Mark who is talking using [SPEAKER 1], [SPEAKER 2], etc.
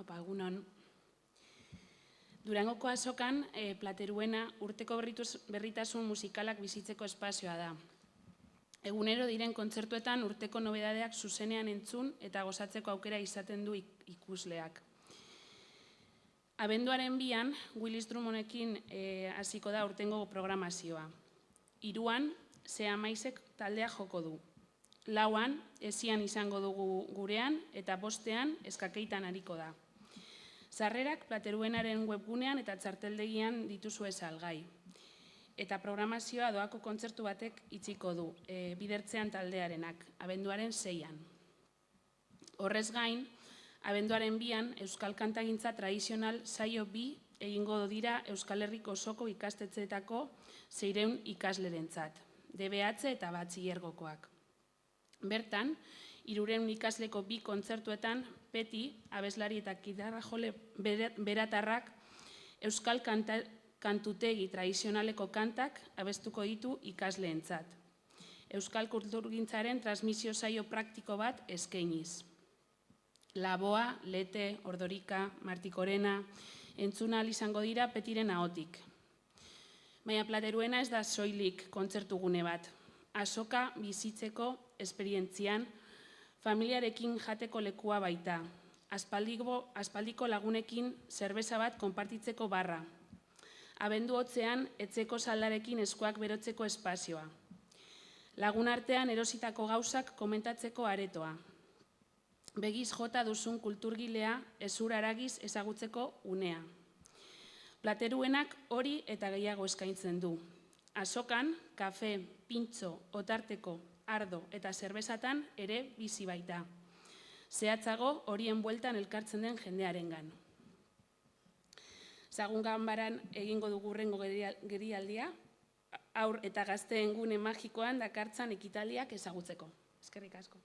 [SPEAKER 1] Egunon. Durangoko azokan, Plateruena urteko berritasun musikalak bizitzeko espazioa da. Egunero diren kontzertuetan urteko nobedadeak zuzenean entzun eta gozatzeko aukera izaten du ikusleak. Abenduaren 2an, Willis Drummondekin hasiko da urtengo programazioa. 3an, Sea Maisek taldea joko du. 4an, Esian izango dugu gurean eta 5ean, Eskakeitan ariko da. Sarrerak Plateruenaren webgunean eta txarteldegian dituzue salgai. Eta programazioa doako kontzertu batek itxiko du, Bidertzean taldearenak, abenduaren 6an. Horrez gain, abenduaren 2an, Euskal Kantagintza tradizional saio 2 egingo dira Euskal Herriko osoko ikastetxeetako 600 ikaslerentzat, DBH eta batxilergokoak. Bertan, 300 ikasleko 2 kontzertuetan, Peti, abeslari eta gitarra jole beratarrak, Euskal kantutegi tradizionaleko kantak abestuko ditu ikasleentzat. Euskal kulturgintzaren transmisio saio praktiko bat eskainiz. Laboa, Lete, Ordorika, Martikorena, entzuna izango dira Petiren ahotik. Baina Plateruena ez da soilik kontzertugune bat. Azoka bizitzeko esperientzian, familiarekin jateko lekua baita. Aspaldiko lagunekin zerbeza bat konpartitzeko barra. Abendu hotzean, etxeko saldarekin eskuak berotzeko espazioa. Lagun artean erositako gauzak komentatzeko aretoa. Begiz jota duzun kulturgilea ezur haragiz ezagutzeko unea. Plateruenak hori eta gehiago eskaintzen du. Azokan, kafe, pintxo, otarteko, ardo eta zerbezatan ere bizi baita. Zehatzago horien bueltan elkartzen den jendearengan. Sagun ganbaran egingo dugu hurrengo gerialdia, haur eta gazteen gune magikoan dakartzan ekitaldiak ezagutzeko. Eskerrik asko.